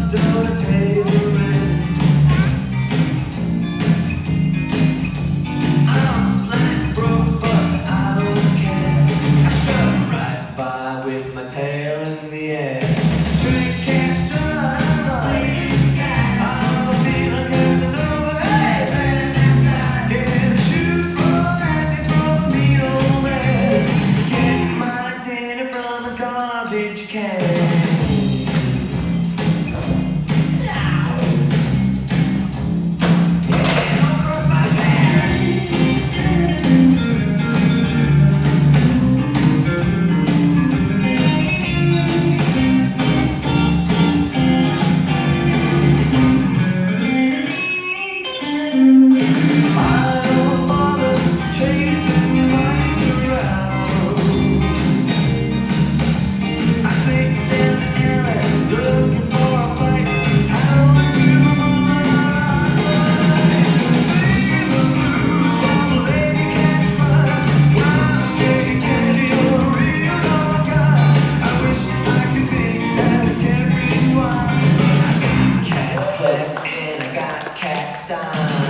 door to pay the rent. I'm flat broke, but I don't care. I strut right by with my tail in the air. Stray cats strut, I'm a feeling Casanova. Hey, get a shoe thrown at me from me, old man. Get my dinner from a garbage can. And I got cat style.